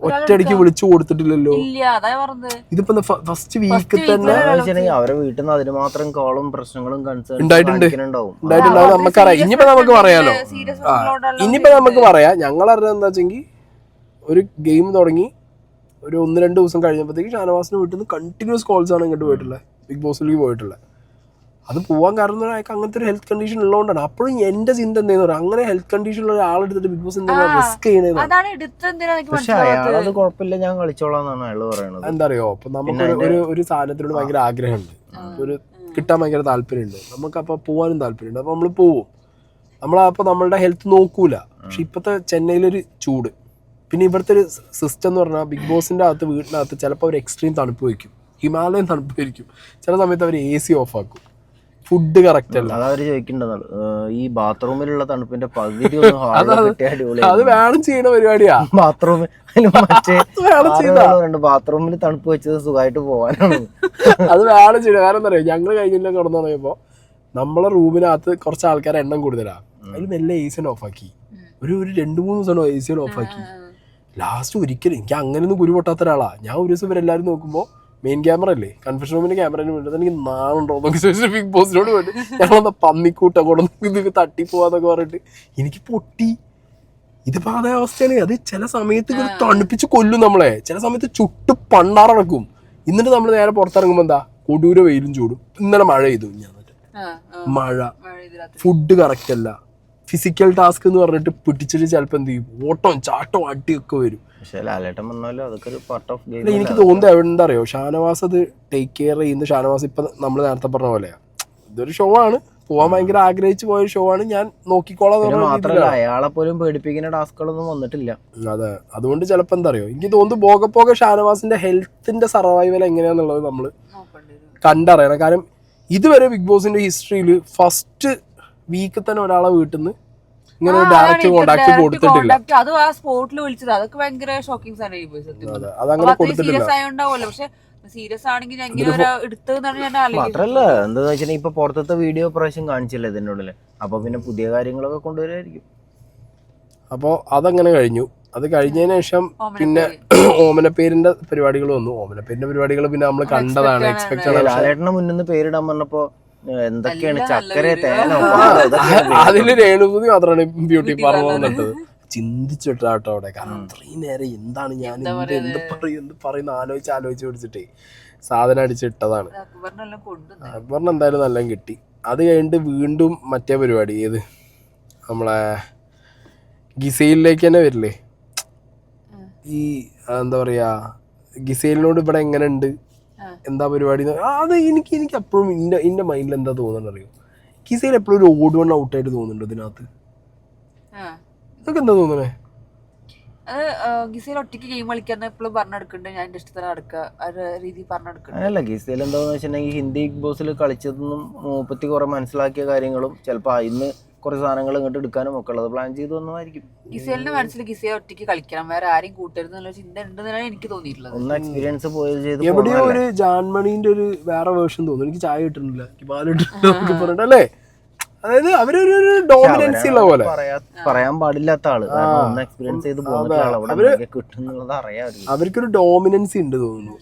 ഒറ്റയടിക്ക് വിളിച്ചു കൊടുത്തിട്ടില്ലല്ലോ. ഇതിപ്പോ ഫസ്റ്റ് വീക്ക് തന്നെ അവരെ വീട്ടിൽ നിന്ന് അതിന് മാത്രം കോളും പ്രശ്നങ്ങളും ഉണ്ടായിട്ടുണ്ട്. നമുക്കറിയാം. ഇനിയിപ്പോ നമുക്ക് പറയാലോ. ഇനിയിപ്പോ നമുക്ക് പറയാം. ഞങ്ങളറിയാം എന്താ വെച്ചെങ്കിൽ ഒരു ഗെയിം തുടങ്ങി ഒരു 1-2 ദിവസം കഴിഞ്ഞപ്പോഴത്തേക്ക് ഷാനവാസിന്റെ വീട്ടിൽ നിന്ന് കണ്ടിന്യൂസ് കോൾസ് ആണ് ഇങ്ങോട്ട് പോയിട്ടുള്ളത്, ബിഗ് ബോസിലേക്ക് പോയിട്ടുള്ളത്. അത് പോകാൻ കാരണം അയാൾക്ക് അങ്ങനത്തെ ഒരു ഹെൽത്ത് കണ്ടീഷൻ ഉള്ളതുകൊണ്ടാണ്. അപ്പോഴും എന്റെ ചിന്ത എന്താന്ന് പറയാം, അങ്ങനെ ഹെൽത്ത് കണ്ടീഷൻ ഉള്ള ഒരാളെടുത്തിട്ട് ബിഗ് ബോസ് റിസ്ക് ചെയ്യണത്. പക്ഷെ അയാളത് കുഴപ്പമില്ല, ഞാൻ കളിച്ചോളാന്നാണ് അയാള് പറയുന്നത്. എന്താ അറിയോ, അപ്പൊ നമുക്ക് ഒരു സാധനത്തിനോട് ഭയങ്കര ആഗ്രഹമുണ്ട്, ഒരു കിട്ടാൻ ഭയങ്കര താല്പര്യമുണ്ട്, നമുക്കപ്പൊ പോവാനും താല്പര്യമുണ്ട്. അപ്പൊ നമ്മള് പോവും. നമ്മളപ്പോ നമ്മളുടെ ഹെൽത്ത് നോക്കൂല. പക്ഷെ ഇപ്പത്തെ ചെന്നൈയിലൊരു ചൂട്, പിന്നെ ഇവിടുത്തെ ഒരു സിസ്റ്റം എന്ന് പറഞ്ഞാൽ ബിഗ് ബോസിന്റെ അകത്ത് വീട്ടിനകത്ത് ചിലപ്പോൾ അവർ എക്സ്ട്രീം തണുപ്പ് വയ്ക്കും, ഹിമാലയൻ തണുപ്പ് വയ്ക്കും. ചില സമയത്ത് അവർ AC ഓഫ് ആക്കും. ഫുഡ് കറക്റ്റ് അല്ല. അതവര് ചോദിക്കണ്ടതാണ്, ഈ ബാത്റൂമിലുള്ള തണുപ്പിന്റെ പകുതി അത് വേണം ചെയ്യുന്ന പരിപാടിയാ. ബാത്റൂമിൽ ബാത്റൂമിൽ തണുപ്പ് വെച്ചത് സുഖമായിട്ട് പോവാനാണ്. അത് വേണം ചെയ്യണം. കാരണം എന്താ പറയുക, ഞങ്ങൾ കഴിഞ്ഞില്ല കിടന്നു പറയുമ്പോ നമ്മളെ റൂമിനകത്ത് കുറച്ച് ആൾക്കാരെ എണ്ണം കൂടുതലാ. അതിൽ മെല്ലെ AC ഓഫ് ആക്കി. ഒരു 2-3 ദിവസം AC ഓഫ് ആക്കി. ലാസ്റ്റ് ഒരിക്കലും എനിക്ക് അങ്ങനെയൊന്നും കുരു പൊട്ടാത്ത ഒരാളാ ഞാൻ. ഒരു ദിവസം ഇവരെല്ലാവരും നോക്കുമ്പോൾ മെയിൻ ക്യാമറ അല്ലേ, കൺഫെഷൻ റൂമിന്റെ ക്യാമറയിൽ വേണ്ടത് എനിക്ക് നാളുണ്ടോ എന്നൊക്കെ ചോദിച്ചു ബിഗ് ബോസിനോട് വേണ്ടി ഞങ്ങളെന്താ പന്നിക്കൂട്ട കൊണ്ട് തട്ടിപ്പോവാന്നൊക്കെ പറഞ്ഞിട്ട് എനിക്ക് പൊട്ടി. ഇതിപ്പോ അതേ അവസ്ഥയാണ്. അത് ചില സമയത്ത് തണുപ്പിച്ച് കൊല്ലും നമ്മളെ, ചില സമയത്ത് ചുട്ട് പണ്ടാറടക്കും. എന്നിട്ട് നമ്മൾ നേരെ പുറത്തിറങ്ങുമ്പോ എന്താ കൊടൂര വെയിലും ചൂടും. ഇന്നലെ മഴ ചെയ്തു, ഞാൻ മഴ, ഫുഡ് കറക്റ്റ് അല്ല, ഫിസിക്കൽ ടാസ്ക് എന്ന് പറഞ്ഞിട്ട് പിടിച്ചിട്ട് ചിലപ്പോൾ എന്ത് ചെയ്യും, ഓട്ടം ചാട്ടം അടിയൊക്കെ വരും. എനിക്ക് തോന്നുന്നത് എന്താ അറിയോ, ഷാനവാസ് അത് ടേക്ക് കെയർ ചെയ്യുന്ന. ഷാനവാസ് ഇപ്പൊ നമ്മൾ നേരത്തെ പറഞ്ഞ പോലെയാ, ഇതൊരു ഷോ ആണ്, പോവാൻ ഭയങ്കര ആഗ്രഹിച്ചു പോയ ഷോ ആണ്, ഞാൻ നോക്കിക്കോളാം. അയാളെ പോലും പേടിപ്പിക്കുന്ന ടാസ്കുകളൊന്നും വന്നിട്ടില്ല. അതെ, അതുകൊണ്ട് ചിലപ്പോ എന്താ അറിയോ, എനിക്ക് തോന്നുന്നു പോകെ പോകെ ഷാനവാസിന്റെ ഹെൽത്തിന്റെ സർവൈവൽ എങ്ങനെയാന്നുള്ളത് നമ്മൾ കണ്ടറിയണം. കാരണം ഇതുവരെ ബിഗ് ബോസിന്റെ ഹിസ്റ്ററിയിൽ ഫസ്റ്റ് വീക്ക് തന്നെ ഒരാളെ വീട്ടിൽ നിന്ന് ഇങ്ങനെ ഡയറക്റ്റ് കോണ്ടാക്ട് കൊടുത്തിട്ടില്ല. അതങ്ങനെ കൊടുത്തിട്ടില്ല. മാത്രല്ല എന്താന്ന് വെച്ചാൽ ഇപ്പൊ പുറത്തത്തെ വീഡിയോ പ്രാവശ്യം കാണിച്ചില്ല ഇതിന്റെ ഉള്ളില്. അപ്പൊ പിന്നെ പുതിയ കാര്യങ്ങളൊക്കെ കൊണ്ടുവരായിരിക്കും. അപ്പൊ അതങ്ങനെ കഴിഞ്ഞു. അത് കഴിഞ്ഞതിന് ശേഷം പിന്നെ ഓമനപ്പേരിന്റെ പരിപാടികൾ വന്നു. ഓമനപ്പേരിന്റെ പരിപാടികൾ പിന്നെ നമ്മൾ കണ്ടതാണ്, എക്സ്പെക്ട്. ലാലേട്ടന്റെ മുന്നിൽ പേരിടാൻ പറഞ്ഞപ്പോ എന്തൊക്കെയാണ് ചക്കര തേനോ അതില് രേണുപതി മാത്രമാണ് ബ്യൂട്ടി പാർലർ നട്ടത്. ചിന്തിച്ചിട്ടാട്ടോ അവിടെ. കാരണം അത്രയും നേരം എന്താണ് ഞാൻ എന്ത് പറയുന്ന ആലോചിച്ച് പിടിച്ചിട്ടേ സാധനം അടിച്ചിട്ടതാണ്. അക്ബറിന് എന്തായാലും നല്ല കിട്ടി. അത് കഴിഞ്ഞിട്ട് വീണ്ടും മറ്റേ പരിപാടി, ഏത് നമ്മളെ ഗിസൈലിലേക്ക് തന്നെ വരില്ലേ, ഈ എന്താ പറയാ, ഗിസൈലിനോട് ഇവിടെ എങ്ങനെ ഉണ്ട്, എന്താ പരിപാടി, അത് എനിക്ക് എപ്പോഴും എന്റെ മൈൻഡിൽ എന്താ തോന്നുന്നത് അറിയോ, ഗിസൈൽ എപ്പോഴും ഒരു ഓഡ് വൺ ഔട്ടായിട്ട് തോന്നുന്നുണ്ട് ഇതിനകത്ത്. ഇതൊക്കെ എന്താ തോന്നണേ? ഗിസൈൽ ഒറ്റയ്ക്ക് ഗെയിം കളിക്കാന്ന് എപ്പോഴും പറഞ്ഞെടുക്കണ്ട്, ഞാൻ എന്റെ ഇഷ്ടത്തിന് അല്ല ഗിസൈൽ എന്താന്ന് വെച്ചിട്ടുണ്ടെങ്കിൽ ഹിന്ദി ബിഗ് ബോസിൽ കളിച്ചതൊന്നും മൂപ്പത്തി കുറെ മനസ്സിലാക്കിയ കാര്യങ്ങളും ചിലപ്പോ ഇന്ന് കുറെ സാധനങ്ങൾ ഇങ്ങോട്ട് എടുക്കാനും ഒക്കെ ഉള്ളത് പ്ലാൻ ചെയ്ത് വന്നതായിരിക്കും. ഗിസൈലിന്റെ മനസ്സിൽ ഗിസൈൽ ഒറ്റയ്ക്ക് കളിക്കണം, വേറെ ആരെയും കൂട്ടരുന്നുള്ള ചിന്ത ഉണ്ടെന്നാണ് എനിക്ക് തോന്നിയിട്ടുള്ളത്. ഒന്ന് എക്സ്പീരിയൻസ് പോയത് എവിടെയോ ഒരു ജാൻമണിന്റെ ഒരു വേറെ വേർഷൻ തോന്നുന്നു. എനിക്ക് ചായ കിട്ടുന്നില്ല, പാലിട്ടില്ല പറഞ്ഞിട്ടല്ലേ, അതായത് അവരൊരു ഡോമിനൻസി ഉള്ള പോലെ പറയാൻ പാടില്ലാത്ത ആള് ഒന്ന് എക്സ്പീരിയൻസ് ചെയ്ത് പോകുന്ന ആള് അവിടെ കിട്ടുന്നുള്ളത് അറിയാം അവർക്കൊരു ഡോമിനൻസി ഉണ്ട് തോന്നുന്നു.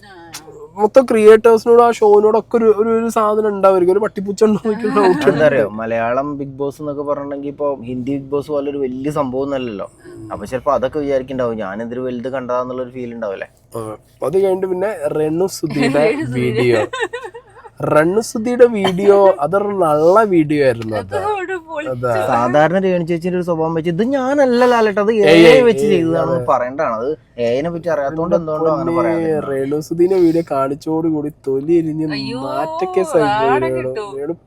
മൊത്തം ക്രിയേറ്റേഴ്സിനോടും ആ ഷോനോടൊക്കെ ഒരു സാധനം ഉണ്ടാവും, ഒരു പട്ടിപ്പൂച്ച എന്താ അറിയോ, മലയാളം ബിഗ് ബോസ് എന്നൊക്കെ പറഞ്ഞിട്ടുണ്ടെങ്കിൽ ഇപ്പൊ ഹിന്ദി ബിഗ് ബോസ് പോലെ ഒരു വലിയ സംഭവം ഒന്നല്ലല്ലോ. അപ്പൊ ചിലപ്പോ അതൊക്കെ വിചാരിക്കണ്ടാവും ഞാനെന്തൊരു വലുത് കണ്ടതാന്നുള്ളൊരു ഫീൽ ഉണ്ടാവില്ലേ. അത് കഴിഞ്ഞിട്ട് പിന്നെ റെണുസുധിയുടെ വീഡിയോ അതൊരു നല്ല വീഡിയോ ആയിരുന്നു. സാധാരണ രേണു ചേച്ചിന്റെ ഒരു സ്വഭാവം വെച്ച് ഇത് ഞാനല്ല ലാലേട്ടാ അത് എ വെച്ച് ചെയ്തതാണെന്ന് പറയേണ്ടതാണ്. അത് എനെ പറ്റി അറിയാത്തോണ്ട് എന്തുകൊണ്ടോ അങ്ങനെ പറയാം. റെണുസുധിന്റെ വീഡിയോ കാണിച്ചോടുകൂടി തൊലി എരിഞ്ഞ്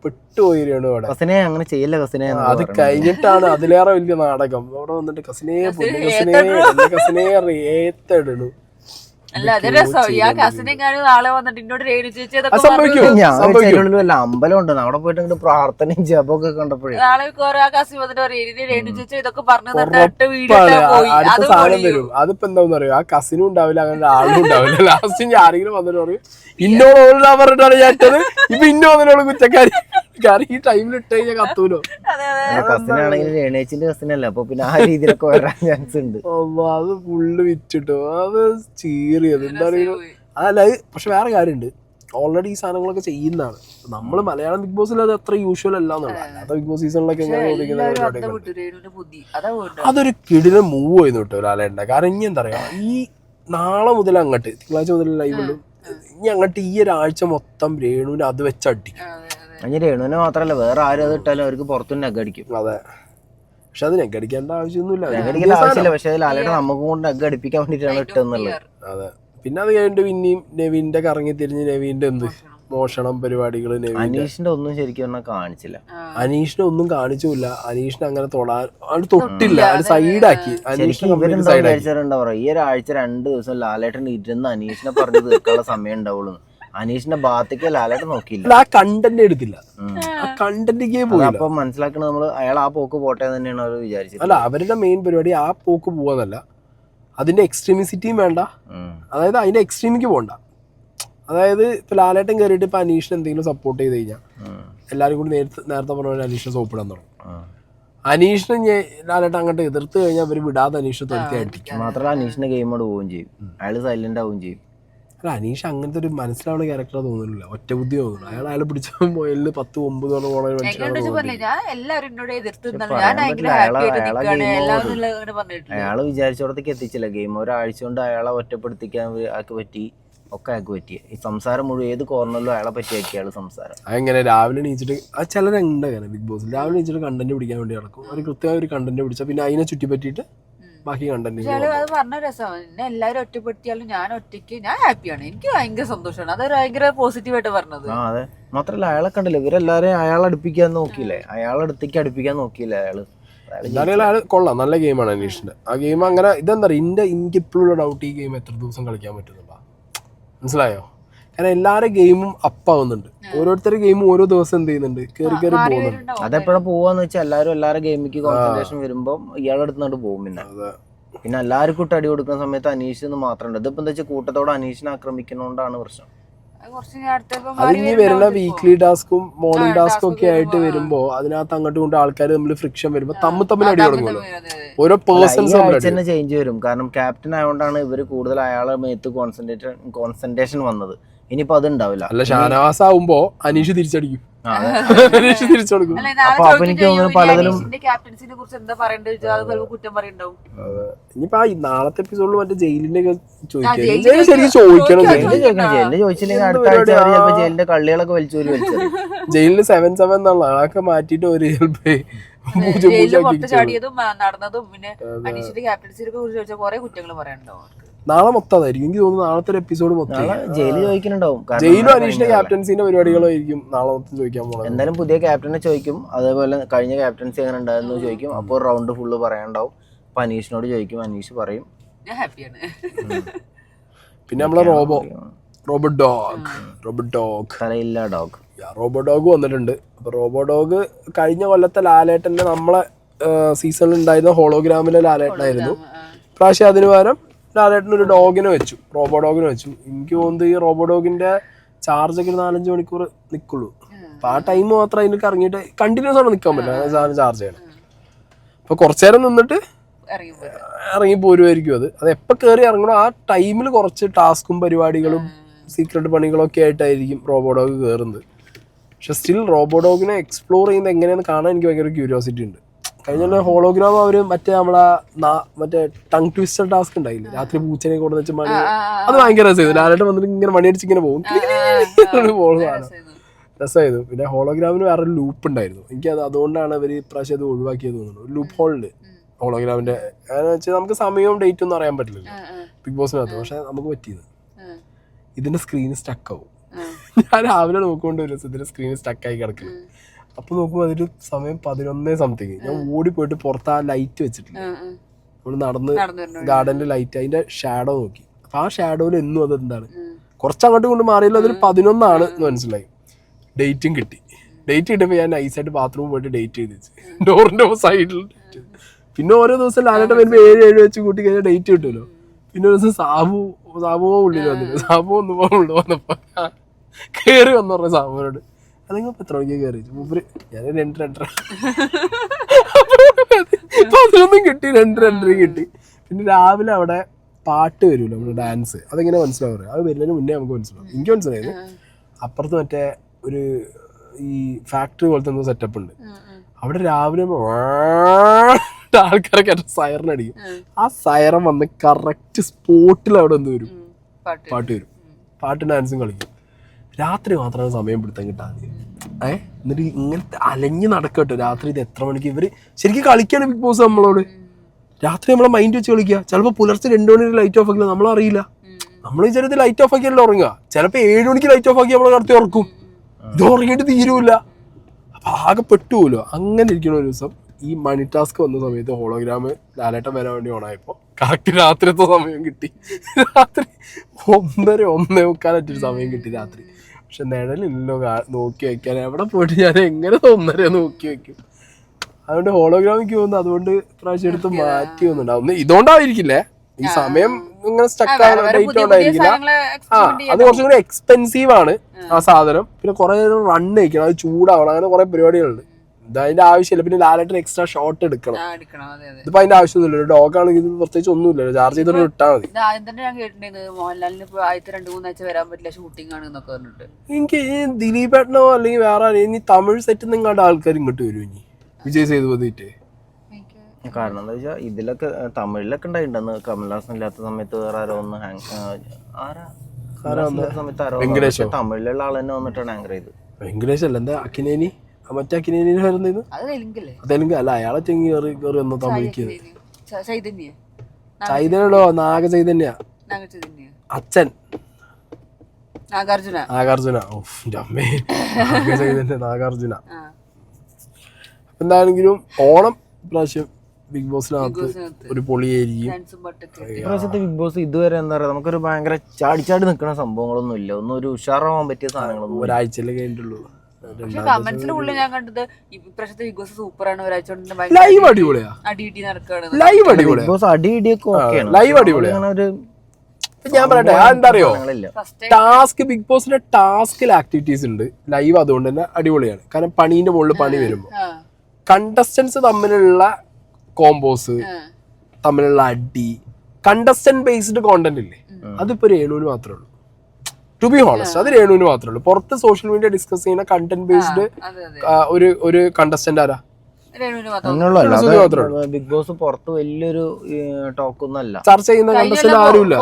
പെട്ടുപോയി രേണു അവിടെ. കസിനെ അങ്ങനെ ചെയ്യല്ല കസിനെ. അത് കഴിഞ്ഞിട്ടാണ് അതിലേറെ വലിയ നാടകം അവിടെ വന്നിട്ട് കസിനെ റേത്തിടണു. അമ്പലം ഉണ്ട് അവിടെ പോയിട്ട് പ്രാർത്ഥനയും ജപമൊക്കെ കണ്ടപ്പോഴേ അടുത്ത സാധനം വരും. അതിപ്പോ എന്താന്ന് പറയും, ആ കസിനും ഉണ്ടാവില്ല അങ്ങനെ ആളും ഉണ്ടാവില്ല. ലാസ്റ്റ് ആരെങ്കിലും വന്നിട്ട് പറയും ഇന്നോട് പറഞ്ഞിട്ടാണ് ഞാൻ ഇട്ടത്, ഇപ്പൊ ഇന്നോ വന്നതിനോട് കുറ്റക്കാരി. കാരണം ഈ ടൈമിൽ ഇട്ട് കഴിഞ്ഞാൽ കത്തൂലോ. കസിനാണെങ്കിൽ രേണേച്ചിന്റെ കസിനല്ല, അപ്പൊ പിന്നെ ആ രീതിയിലൊക്കെ വരാൻ ചാൻസ് ഉണ്ട്. അത് ഫുള്ള് വിറ്റിട്ടോ അത് ചീറിയത് എന്താ പറയുക. അതല്ല, പക്ഷെ വേറെ കാര്യമുണ്ട്, ഓൾറെഡി ഈ സാധനങ്ങളൊക്കെ ചെയ്യുന്നതാണ്. നമ്മള് മലയാളം ബിഗ് ബോസിൽ അത് അത്ര യൂഷ്വൽ അല്ലാന്നുള്ള. അല്ലാത്ത ബിഗ് ബോസ് സീസണിലൊക്കെ അതൊരു കിടില മൂവ് ആയിരുന്നു കേട്ടോ ലാലേട്ട. കാരണം ഇനി എന്താ പറയാ, ഈ നാളെ മുതൽ അങ്ങോട്ട് തിങ്കളാഴ്ച മുതൽ ലൈവുള്ളൂ, ഇനി അങ്ങോട്ട് ഈ ഒരാഴ്ച മൊത്തം രേണുവിന് അത് വെച്ചടിക്കും. അതിന് രേണുവിനെ മാത്രല്ല വേറെ ആരും അത് ഇട്ടാലും അവർക്ക് പുറത്തും നെഗടിക്കും. അതെ, പക്ഷെ അത് നെഗടിക്കേണ്ട ആവശ്യമൊന്നുമില്ല. ആവശ്യമില്ല, പക്ഷെ ലാലേട്ട നമുക്കും കൊണ്ട് നെഗ് അടിപ്പിക്കാൻ വേണ്ടിട്ടാണ് ഇട്ടെന്നുള്ളത്. അതെ, പിന്നെ അത് കഴിഞ്ഞിട്ട് പിന്നെയും നെവിന്റെ കറങ്ങി തിരിഞ്ഞ് നെവിന്റെ എന്ത് മോഷണം പരിപാടികള്. അനീഷിന്റെ ഒന്നും ശരിക്കും പറഞ്ഞാൽ കാണിച്ചില്ല. അനീഷിനെ ഒന്നും കാണിച്ചില്ല. അനീഷിനെ അങ്ങനെ തൊട്ടില്ല, സൈഡാക്കി. എന്താ പറയാ, ഈ ഒരാഴ്ച 2 ദിവസം ലാലേട്ടൻ ഇരുന്ന് അനീഷിനെ പറഞ്ഞു തീർക്കാനുള്ള സമയം ഉണ്ടാവുള്ളൂ. അനീഷിന്റെ ഭാഗത്തേക്ക് ലാലേട്ടൻ നോക്കിയില്ല, ആ കണ്ടന്റ് എടുത്തില്ല, ആ കണ്ടന്റിക്കേ പോയി. അപ്പൊ മനസ്സിലാക്കണത് നമ്മള് അയാൾ ആ പോക്ക് പോട്ടെ തന്നെയാണ് അവർ വിചാരിച്ചത്. അല്ല, അവരുടെ മെയിൻ പരിപാടി ആ പോക്ക് പോവാന്നല്ല, അതിന്റെ എക്സ്ട്രീമിസിറ്റിയും വേണ്ട. അതായത് അതിന്റെ എക്സ്ട്രീമിക്ക് പോകണ്ട. അതായത് ഇപ്പൊ ലാലേട്ടൻ കയറിയിട്ട് ഇപ്പൊ അനീഷിനെ എന്തെങ്കിലും സപ്പോർട്ട് ചെയ്ത് കഴിഞ്ഞാൽ എല്ലാരും കൂടി നേരത്തെ പറഞ്ഞ അനീഷിനെ സോപ്പിടാൻ തുടങ്ങും. അനീഷിനെ ലാലേട്ടൻ അങ്ങോട്ട് എതിർത്ത് കഴിഞ്ഞാൽ അവര് വിടാതെ അനീഷിനെ തൊലത്തി അടിക്കും. മാത്രമല്ല അനീഷിന്റെ ഗെയിമോട് പോവുകയും ചെയ്യും, അയാൾ സൈലന്റ് ആവുകയും ചെയ്യും. അല്ല, അനീഷ് അങ്ങനത്തെ ഒരു മനസ്സിലാവുന്ന ക്യാരക്ടർ തോന്നുന്നില്ല, ഒറ്റ ബുദ്ധി തോന്നുന്നു. അയാളെ പിടിച്ച പോയതിൽ 10-9 പോണ അയാള് വിചാരിച്ചോടത്തേക്ക് എത്തിച്ചില്ല ഗെയിം. ഒരാഴ്ച കൊണ്ട് അയാളെ ഒറ്റപ്പെടുത്തിക്കാൻ ആക്കി പറ്റി, ഒക്കെ ആക്കി പറ്റിയ ഈ സംസാരം മുഴുവൻ ഏത് കോർണറിലും അയാളെ പറ്റിയാക്കി അയാള് സംസാരം. അങ്ങനെ രാവിലെ എണീച്ചിട്ട് ചിലരുണ്ട് അങ്ങനെ ബിഗ് ബോസിൽ രാവിലെ എണീച്ചിട്ട് കണ്ടന്റ് പിടിക്കാൻ വേണ്ടി നടക്കും. അവർ കൃത്യമായ ഒരു കണ്ടന്റ് പിടിച്ചാൽ പിന്നെ അതിനെ ചുറ്റിപ്പറ്റിയിട്ട് ബാക്കി കണ്ടന്റ്. അത് പറഞ്ഞ രസമാണ്. എന്നെ എല്ലാവരും ഒറ്റപ്പെടുത്തിയാലും ഞാൻ ഒറ്റയ്ക്ക് ഞാൻ ഹാപ്പിയാണ്, എനിക്ക് ഭയങ്കര സന്തോഷമാണ്. അതൊരു ഭയങ്കര പോസിറ്റീവായിട്ട് പറഞ്ഞത്. അതെ, മാത്രല്ല അയാളെ കണ്ടില്ല, ഇവരെല്ലാരെയും അയാളെ അടുപ്പിക്കാൻ നോക്കിയില്ലേ, അയാളടുത്തേക്ക് അടുപ്പിക്കാൻ നോക്കിയില്ലേ അയാള്. എന്തായാലും അയാൾ കൊള്ളാം, നല്ല ഗെയിമാണ് അനീഷിന്റെ ആ ഗെയിം. അങ്ങനെ ഇതെന്താ പറയുക, എനിക്ക് ഇപ്പോഴുള്ള ഡൗട്ട് ഈ ഗെയിം എത്ര ദിവസം കളിക്കാൻ പറ്റുന്നുണ്ടോ, മനസ്സിലായോ? കാരണം എല്ലാവരുടെ ഗെയിമും അപ്പാവുന്നുണ്ട്, ഓരോരുത്തരുടെ ഗെയിമും ഓരോ ദിവസം എന്ത് ചെയ്യുന്നുണ്ട്, കയറി കയറി പോകുന്നുണ്ട്. അതെപ്പോഴും പോവാന്ന് വെച്ചാൽ എല്ലാവരുടെ ഗെയിമിക്ക് കോൺസെൻട്രേഷൻ വരുമ്പോൾ ഇയാളുടെ അടുത്തുനിന്ന് പോകും. പിന്നെ എല്ലാവർക്കും ഇട്ട് അടി കൊടുക്കുന്ന സമയത്ത് അനീഷിന് മാത്രമുണ്ട്. ഇതിപ്പോ എന്താ വെച്ചാൽ കൂട്ടത്തോടെ അനീഷിനെ ആക്രമിക്കുന്നോണ്ടാണ് പ്രശ്നം. അതിന് വരുന്ന വീക്ക്ലി ടാസ്കും മോർണിംഗ് ടാസ്കും ഒക്കെ ആയിട്ട് വരുമ്പോ അതിനകത്ത് അങ്ങോട്ടും കൊണ്ട് ആൾക്കാർ തമ്മിൽ ഫ്രിക്ഷൻ വരുമ്പോ തമ്മിൽ അടി തുടങ്ങുമല്ലോ, ഓരോ പേഴ്സൺസ് തന്നെ ചേഞ്ച് വരും. കാരണം ക്യാപ്റ്റൻ ആയതുകൊണ്ടാണ് ഇവര് കൂടുതൽ അയാളെ മേത്ത് കോൺസെൻട്രേഷൻ വന്നത്. ഇനിയിപ്പോ അത് ഉണ്ടാവില്ല. അല്ല, ഷാനവാസ് ആവുമ്പോ അനീഷ് തിരിച്ചടിക്കും, അനീഷ് തിരിച്ചു കൊടുക്കും. അപ്പൊ എനിക്ക് തോന്നുന്നു പലതിലും ഇനിയിപ്പോ നാളത്തെ എപ്പിസോഡിൽ മറ്റേ ജയിലിന്റെ ശരിക്കും ചോദിക്കണം. ജയിലിന്റെ ചോദിച്ചില്ലെങ്കിൽ അടുത്ത ആഴ്ച ചിലപ്പോ ജയിലിന്റെ കള്ളികളൊക്കെ വലിച്ചു ജയിലിന് 7-7 എന്നുള്ള അതൊക്കെ മാറ്റിട്ട് ഒരു നടന്നതും പിന്നെ അനീഷിന്റെ ക്യാപ്റ്റൻസിനെ കുറിച്ച് ചോദിച്ചാൽ കുറെ കുറ്റങ്ങൾ പറയാനുണ്ടാവും. നാളെ മൊത്തം അതായിരിക്കും എനിക്ക് തോന്നുന്നു. നാളത്തെ ഒരു എപ്പിസോഡ് മൊത്തം ജയിലിൽ ചോദിക്കുന്നുണ്ടാവും. ജയിലും അനീഷിന്റെ ക്യാപ്റ്റൻസിന്റെ പരിപാടികളായിരിക്കും നാളെ മൊത്തം ചോദിക്കാൻ പോകുന്നത്. എന്തായാലും പുതിയ ക്യാപ്റ്റനെ ചോദിക്കും, അതേപോലെ കഴിഞ്ഞ ക്യാപ്റ്റൻസി എങ്ങനെ ഉണ്ടായിരുന്നു ചോദിക്കും. അപ്പോൾ റൗണ്ട് ഫുള്ള് പറയാനുണ്ടാവും. അപ്പൊ അനീഷിനോട് ചോദിക്കും, അനീഷ് പറയും ഞാൻ ഹാപ്പിയാണ്. പിന്നെ നമ്മളെ റോബോട്ട് ഡോഗ് തലയില്ല ഡോഗ് വന്നിട്ടുണ്ട്. അപ്പൊ റോബോട്ട് ഡോഗ് കഴിഞ്ഞ കൊല്ലത്തെ ലാലേട്ടന്റെ നമ്മളെ സീസണിൽ ഉണ്ടായിരുന്ന ഹോളോഗ്രാമിലെ ലാലേട്ടനായിരുന്നു. പ്രാവശ്യം അതിന് പകരം ലാലേട്ടൻ ഒരു ഡോഗിനെ വെച്ചു, റോബോ ഡോഗിനെ വെച്ചു. എനിക്ക് തോന്നുന്നത് ഈ റോബോ ഡോഗിന്റെ ചാർജ് ഒക്കെ 4-5 മണിക്കൂർ നിൽക്കുള്ളൂ. അപ്പൊ ആ ടൈം മാത്രം അതിനൊക്കെ ഇറങ്ങിയിട്ട് കണ്ടിന്യൂസ് ആണ് നിൽക്കാൻ പറ്റില്ല സാധനം ചാർജ് ചെയ്യണം. അപ്പൊ കുറച്ചു നേരം നിന്നിട്ട് ഇറങ്ങി പോരുമായിരിക്കും. അത് എപ്പോൾ കയറി ഇറങ്ങണോ ആ ടൈമിൽ കുറച്ച് ടാസ്കും പരിപാടികളും സീക്രട്ട് പണികളും ഒക്കെ ആയിട്ടായിരിക്കും റോബോഡോഗ് കയറുന്നത്. പക്ഷെ സ്റ്റിൽ റോബോഡോഗിനെ എക്സ്പ്ലോർ ചെയ്യുന്നത് എങ്ങനെയാണെന്ന് കാണാൻ എനിക്ക് ഭയങ്കര ക്യൂരിയോസിറ്റി ഉണ്ട്. കഴിഞ്ഞ ഹോളോഗ്രാം അവർ മറ്റേ മറ്റേ ടങ് ട്വിസ്റ്റർ ടാസ്ക് ഉണ്ടായില്ലേ, രാത്രി പൂച്ചനെ കൊണ്ട് വെച്ച് മണി, അത് ഭയങ്കര രസമായിരുന്നു. ലാലേട്ട് വന്നിട്ട് ഇങ്ങനെ മണിയടിച്ച് ഇങ്ങനെ പോകും, രസമായിരുന്നു. പിന്നെ ഹോളോഗ്രാമിന് വേറെ ലൂപ്പ് ഉണ്ടായിരുന്നു. എനിക്കത് അതുകൊണ്ടാണ് അവർ ഇപ്രാവശ്യം അത് ഒഴിവാക്കിയത് തോന്നുന്നു. ലൂപ്പ് ഹോളുണ്ട് ഹോളോഗ്രാമിന്റെ. കാരണം വെച്ചാൽ നമുക്ക് സമയവും ഡേറ്റും ഒന്നും അറിയാൻ പറ്റില്ലല്ലോ ബിഗ് ബോസിനകത്ത്. പക്ഷെ നമുക്ക് പറ്റിയത് ഇതിന്റെ സ്ക്രീന് സ്റ്റക്കാവും. ഞാൻ രാവിലെ നോക്കുകൊണ്ട് ഒരു ദിവസം ഇതിന്റെ സ്ക്രീന് സ്റ്റക്കായി കിടക്കുന്നത്. അപ്പൊ നോക്കുമ്പോൾ അതിന്റെ സമയം 11 സംതിങ്. ഞാൻ ഓടിപ്പോയിട്ട് പുറത്ത് ആ ലൈറ്റ് വെച്ചിട്ടില്ല, നമ്മള് നടന്ന് ഗാർഡനിലെ ലൈറ്റ്, അതിന്റെ ഷാഡോ നോക്കി. അപ്പൊ ആ ഷാഡോയിൽ എന്നും അത് എന്താണ് കുറച്ചങ്ങോട്ട് കൊണ്ട് മാറിയല്ലോ, അതൊരു 11 ആണ് എന്ന് മനസ്സിലായി. ഡേറ്റും കിട്ടി. ഡേറ്റ് കിട്ടിയപ്പോൾ ഞാൻ നൈസായിട്ട് ബാത്റൂമിൽ പോയിട്ട് ഡേറ്റ് ചെയ്ത് വെച്ച് ഡോറിന്റെ സൈഡിൽ. പിന്നെ ഓരോ ദിവസം ലാലേട്ടൻ വരുമ്പോൾ 7 വെച്ച് കൂട്ടി കഴിഞ്ഞാൽ ഡേറ്റ് കിട്ടുമല്ലോ. പിന്നെ ഒരു ദിവസം സാബുവോ ഉള്ളിൽ വന്നില്ല. സാബു ഉള്ളിൽ വന്നപ്പോ കയറി വന്നു പറഞ്ഞ സാബുവിനോട്, അതിങ്ങ എത്ര മണിക്ക് കയറി മൂപ്പര്, ഞാൻ 2-2:30 11 കിട്ടി, 2-2:30 കിട്ടി. പിന്നെ രാവിലെ അവിടെ പാട്ട് വരുമല്ലോ, നമ്മുടെ ഡാൻസ്, അതെങ്ങനെ മനസ്സിലാവും? അത് വരുന്നതിന് മുന്നേ നമുക്ക് മനസ്സിലാവും. എനിക്ക് മനസ്സിലായത് അപ്പുറത്ത് മറ്റേ ഒരു ഈ ഫാക്ടറി പോലത്തെ എന്തോ സെറ്റപ്പ് ഉണ്ട്. അവിടെ രാവിലെ ആൾക്കാരൊക്കെ സൈറൻ അടിക്കും. ആ സൈറൻ വന്ന് കറക്റ്റ് സ്പോട്ടിൽ അവിടെ എന്ത് വരും, പാട്ട് വരും. പാട്ടും ഡാൻസും കളിക്കും. രാത്രി മാത്രമാണ് സമയം പിടുത്തം കിട്ടാതെ. എന്നിട്ട് ഇങ്ങനത്തെ അലഞ്ഞ് നടക്കട്ടോ രാത്രി. ഇത് എത്ര മണിക്ക് ഇവര് ശരിക്കും കളിക്കാണ് ബിഗ് ബോസ് നമ്മളോട്. രാത്രി നമ്മളെ മൈൻഡ് വെച്ച് കളിക്കുക. ചിലപ്പോൾ പുലർച്ചെ 2 മണിക്ക് ലൈറ്റ് ഓഫ് ആക്കില്ല, നമ്മളറിയില്ല. നമ്മൾ വിചാരത്തിൽ ലൈറ്റ് ഓഫ് ആക്കിയല്ലോ ഉറങ്ങുക. ചിലപ്പോൾ 7 മണിക്ക് ലൈറ്റ് ഓഫ് ആക്കി നമ്മളെ കടത്തി ഉറക്കും. ഇത് ഉറങ്ങിയിട്ട് തീരുമില്ല. അപ്പൊ ആകെ പെട്ടുപോലോ. അങ്ങനെ ഇരിക്കണ ഒരു ദിവസം ഈ മണി ടാസ്ക് വന്ന സമയത്ത് ഹോളോഗ്രാം ലാലേട്ടൻ വരാൻ വേണ്ടി ഓണായപ്പോൾ കറക്റ്റ് രാത്രിയത്തെ സമയം കിട്ടി. രാത്രി 1:30-1:45 സമയം കിട്ടി രാത്രി. പക്ഷെ നിഴലില്ലല്ലോ നോക്കി വെക്കാൻ. എവിടെ പോയിട്ട് ഞാൻ എങ്ങനെ 1:30 നോക്കി വെക്കും? അതുകൊണ്ട് ഹോളോഗ്രാമിക്ക് പോകുന്നത് അതുകൊണ്ട് പ്രാവശ്യം എടുത്ത് മാറ്റി വന്നിട്ടുണ്ടാവും. ഇതുകൊണ്ടായിരിക്കില്ലേ ഈ സമയം ഇങ്ങനെ സ്റ്റക്ക് ആയ ഡേറ്റ് കൊണ്ടായിരിക്കില്ല. അത് കുറച്ചും കൂടി എക്സ്പെൻസീവ് ആണ് ആ സാധനം. പിന്നെ കുറെ നേരം റൺ വയ്ക്കണം, അത് ചൂടാവണം, അങ്ങനെ കുറെ പരിപാടികളുണ്ട്. ഇത് അതിന്റെ ആവശ്യമില്ല. പിന്നെ ലാലേട്ടൻ എക്സ്ട്രാ ഷോട്ട് എടുക്കണം. ഇതിപ്പോ അതിന്റെ ആവശ്യമൊന്നുമില്ല. ഡോഗ് ആണെങ്കിൽ ഇത് പ്രത്യേകിച്ച് ഒന്നുമില്ല, ചാർജ് ചെയ്തിട്ട് ഇട്ടാൽ മതി. ഞാൻ കേട്ടിട്ടുണ്ടായിരുന്നു മോഹൻലാലിന് ഇപ്പൊ ആദ്യത്തെ 2-3 ആഴ്ച വരാൻ പറ്റില്ല, ഷൂട്ടിംഗ് ആണ് എന്നൊക്കെ പറഞ്ഞിട്ട്. എനിക്ക് ദിലീപേട്ടനോ അല്ലെങ്കിൽ വേറെ ഇനി തമിഴ് സെറ്റിൽ നിങ്ങളുടെ ആൾക്കാർ ഇങ്ങോട്ട് വരും ഇനി വിജയ് സേതുപതിട്ട്. കാരണം എന്താ വെച്ചാൽ ഇതിലൊക്കെ തമിഴിലൊക്കെ ഉണ്ടായിട്ടുണ്ടെന്ന് കമൽഹാസൻ ഇല്ലാത്ത സമയത്ത് വേറെ ആരോ ഒന്ന് സമയത്ത് ആരോ തമിഴിലുള്ള ആൾ തന്നെ വന്നിട്ടാണ് ആങ്കർ ചെയ്ത്. വെങ്കടേഷ് അല്ല, എന്താ അക്കിനേനി, മറ്റേ അക്കിനേനി വരുന്നത് തെലുങ്ക് അല്ല, അയാളെ ചെങ്ങി കയറി വന്നോ തമിഴിക്ക്. ചൈതന്യടോ, നാഗ ചൈതന്യ അച്ഛൻ നാഗാർജുന. അമ്മേ ചൈതന്യ നാഗാർജുന. എന്താണെങ്കിലും ഓണം പ്രാവശ്യം ബിഗ് ബോസിനകത്ത് ഒരു പൊളിയായിരിക്കും. ഇപ്രാവശ്യത്തെ ബിഗ് ബോസ് ഇതുവരെ എന്താ പറയാ, നമുക്കൊരു ഭയങ്കര ചാടിച്ചാടി നിൽക്കുന്ന സംഭവങ്ങളൊന്നും ഇല്ല. ഒന്നും ഒരു ഉഷാറാവാൻ പറ്റിയ സാധനങ്ങളൊന്നും ഒരാഴ്ചയിലേ കഴിഞ്ഞിട്ടുള്ളൂ. കമന്റ്സിനുള്ളിൽ ഞാൻ കണ്ടത് ഇപ്രാവശ്യത്തെ ബിഗ് ബോസ് സൂപ്പറാണ്, ഒരാഴ്ച ലൈവ് അടിപൊളിയാ, അടിയിടി നടക്കുകയാണ്. ലൈവ് അടിപൊളിയാ, ബിഗ് ബോസ് അടിയിടിയൊക്കെ ഓക്കെയാണ്, ലൈവ് അടിപൊളിയാണ്. ഞാൻ പറയട്ടെ, എന്താ അറിയോ, ടാസ്ക് ബിഗ് ബോസിന്റെ ടാസ്കിൽ ആക്ടിവിറ്റീസ് ഉണ്ട് ലൈവ്, അതുകൊണ്ട് തന്നെ അടിപൊളിയാണ്. കാരണം പണീന്റെ മുകളിൽ പണി വരുമ്പോ കണ്ടസ്റ്റൻസ് തമ്മിലുള്ള കോമ്പോസ്, തമ്മിലുള്ള അടി, കണ്ടസ്റ്റന്റ് ബേസ്ഡ് കോണ്ടന്റ് ഇല്ലേ, അതിപ്പോ രേണുവിന് മാത്രമേ ഉള്ളൂ. ടു ബി ഹോണസ്റ്റ്, അത് രേണുവിന് മാത്രമേ ഉള്ളൂ. പുറത്ത് സോഷ്യൽ മീഡിയ ഡിസ്കസ് ചെയ്യുന്ന കണ്ടന്റ് ബേസ്ഡ് ഒരു കണ്ടസ്റ്റന്റ് ആരാ? ബിഗ് ബോസ് പുറത്ത് വലിയൊരു ടോക്കൊന്നും അല്ല, ചർച്ച ചെയ്യുന്ന കണ്ടസ്റ്റന്റ് ആരുമില്ല.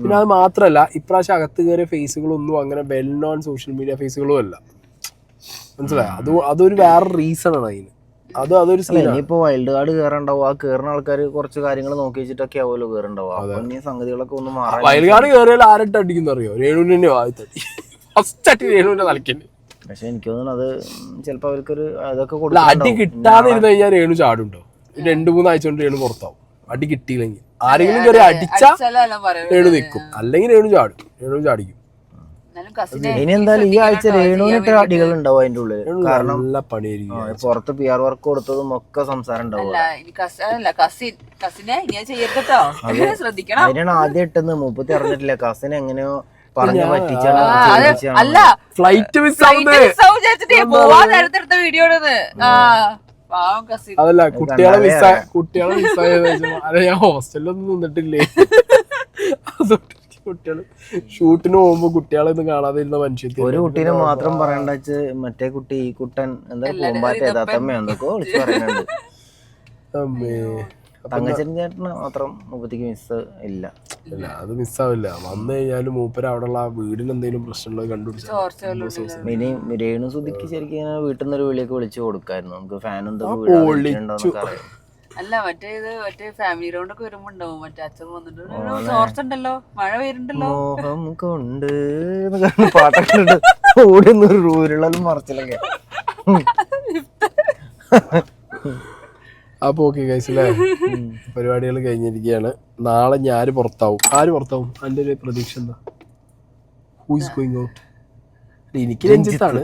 പിന്നെ അത് മാത്രല്ല, ഇപ്രാവശ്യം അകത്ത് കയറിയ ഫേസുകളൊന്നും അങ്ങനെ വെൽ നോൺ സോഷ്യൽ മീഡിയ ഫേസുകളും അല്ല. മനസ്സിലായോ? അതൊരു വേറെ റീസൺ ആണ് അതിന്. അതൊരു ഇനിയിപ്പോ വൈൽഡ് കാർഡ് കയറണ്ടാവും. ആ കയറുന്ന ആൾക്കാർ കുറച്ച് കാര്യങ്ങൾ നോക്കി വെച്ചിട്ടൊക്കെ ആവുമല്ലോ കയറണ്ടാവും. സംഗതികളൊക്കെ ഒന്ന് മാറാം. വൈൽഡ് കാർഡ് കയറിയാൽ ആരിട്ട് അടിക്കുന്ന അറിയോ? രേണുവിന് തന്നെ വായിത്തടി ഫസ്റ്റ് അടി രേണുവിന്റെ തലക്കന്നെ. പക്ഷെ എനിക്ക് തോന്നുന്നു അത് ചിലപ്പോ അവർക്കൊരു അതൊക്കെ അടി കിട്ടാതെ ഇരുന്ന് കഴിഞ്ഞാൽ രേണു ചാടുണ്ടോ? 2-3 ആഴ്ച കൊണ്ട് രേണു പുറത്താവും. അടി കിട്ടിയില്ലെങ്കിൽ ആരെങ്കിലും കയറി അടിച്ചാ രേണു നിൽക്കും, അല്ലെങ്കിൽ രേണു ചാടിക്കും. ഇനി എന്തായാലും ഈ ആഴ്ച രേണുവിനിട്ട് അടികൾ ഉണ്ടാവും അതിന്റെ ഉള്ളിൽ. കാരണം നല്ല പണിയായിരിക്കും. പുറത്ത് PR വർക്ക് കൊടുത്തതും ഒക്കെ സംസാരം ഉണ്ടാവും. അതിനാണ് ആദ്യം ഇട്ടെന്ന്. മൂപ്പത്തി അറിഞ്ഞിട്ടില്ല കസിൻ എങ്ങനെയോ പറഞ്ഞ പറ്റിച്ചാണ് അല്ല ഫ്ലൈറ്റ് മിസ് പോവാൻ നേരത്തെടുത്ത വീഡിയോ പാവം കസി. അതല്ല കുട്ടികളെ മിസ്സായത് അല്ല ഞാൻ ഹോസ്റ്റലിലൊന്നും നിന്നിട്ടില്ലേ. അതുകൊണ്ട് കുട്ടികള് ഷൂട്ടിന് പോകുമ്പോ കുട്ടികളെ ഒന്നും കാണാതെ ഇരുന്ന മനുഷ്യത്തി ഒരു കുട്ടീനെ മാത്രം പറയണ്ട വെച്ച് മറ്റേ കുട്ടി ഈ കുട്ടൻ എന്താ പൂമ്പാറ്റ യഥാർത്ഥമ്മ എന്തൊക്കെ വിളിച്ച് പറയുന്നുണ്ട്. തങ്കച്ചൻ ചേട്ടന് മാത്രം മുപ്പത്തിക്ക് മിസ് ഇല്ല. ഇല്ല അത് മിസ്സാവില്ല. വന്നു കഴിഞ്ഞാലും മൂപ്പര് അവിടെയുള്ള ആ വീടിന് എന്തെങ്കിലും പ്രശ്നമുള്ളത് കണ്ടുപിടിച്ചു. ഇനി രേണു സുധിക്ക് ശരിക്കും വീട്ടിൽ നിന്നൊരു വിളിയൊക്കെ വിളിച്ചു കൊടുക്കായിരുന്നു. നമുക്ക് ഫാൻ അല്ല മറ്റേ ഫാമിലി റൗണ്ട് ഒക്കെ വരുമ്പോ ഉണ്ടാവും മറ്റേ അച്ഛൻ വന്നിട്ട് ചോർച്ച ഉണ്ടല്ലോ, മഴ വരുന്നുണ്ടല്ലോ, മോഹം കൊണ്ട് പാട്ടൊക്കെ ഓടുന്നൊരു റൂരുള്ളതും മറച്ചിലൊക്കെ. അപ്പൊ ഓക്കെ ഗൈസ് പരിപാടികൾ കഴിഞ്ഞിരിക്കുകയാണ്. നാളെ ഞാൻ പുറത്താവും. ആര് പുറത്താവും? അതിന്റെ ഒരു പ്രതീക്ഷ എന്താ? Who is going out? എനിക്ക് രഞ്ജിത്താണ്.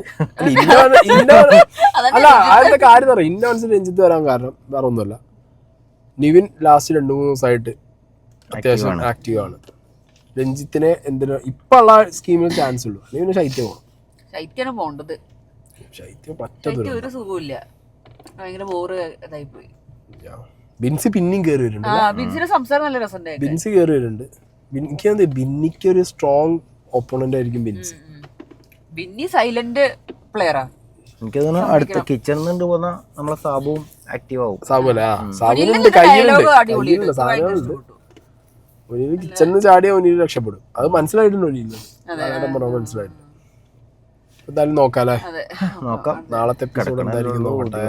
അല്ല അതിന്റെ കാര്യം പറയാം. ഇന്ന മനസ്സിൽ രഞ്ജിത്ത് വരാൻ കാരണം വേറെ ഒന്നുമല്ല, നിവിൻ ലാസ്റ്റ് 2-3 ദിവസമായിട്ട് അത്യാവശ്യം ആക്റ്റീവ് ആണ്. രഞ്ജിത്തിനെ എന്തിനാ ഇപ്പൊ ഉള്ള സ്കീമിൽ ചാൻസ് ഉള്ളൂ. അല്ലെങ്കിൽ ശൈത്യം പോകണം. ശൈത്യാണ് പോണ്ടത്. ശൈത്യം പറ്റത്തില്ല, ഒരു സുഖമില്ല, ഭയങ്കര ബോറ് ഇതായി പോയി. ബിൻസി പിന്നെയും കയറി വരുന്നുണ്ട്. ബിൻസിന്റെ സംസാരം നല്ല രസമുണ്ട്. ബിൻസി കയറി വരുന്നുണ്ട്. എനിക്ക് ബിന്നിക്ക് ഒരു സ്ട്രോങ് ഒപ്പോണന്റ് ആയിരിക്കും ബിൻസി. ബിന്നി സൈലന്റ് പ്ലെയറാ. എനിക്ക് തോന്നുന്നു അടുത്ത കിച്ചണിൽ നിന്ന് പോകുന്ന നമ്മളെ സാബുവും ആക്റ്റീവ് ആവും. സാബുല്ലേ? സാബുവിനുണ്ട്, കയ്യിലുണ്ട്, സാധനങ്ങളുണ്ട്. ഒരു കിച്ചണിന് ചാടിയാൽ ഒന്നിന് രക്ഷപ്പെടും. അത് മനസ്സിലായിട്ടുണ്ട്. മനസ്സിലായിട്ടുണ്ട്. എന്തായാലും നോക്കാം. നാളത്തെ എപ്പിസോഡ് എന്തായിരിക്കും നോക്കട്ടെ.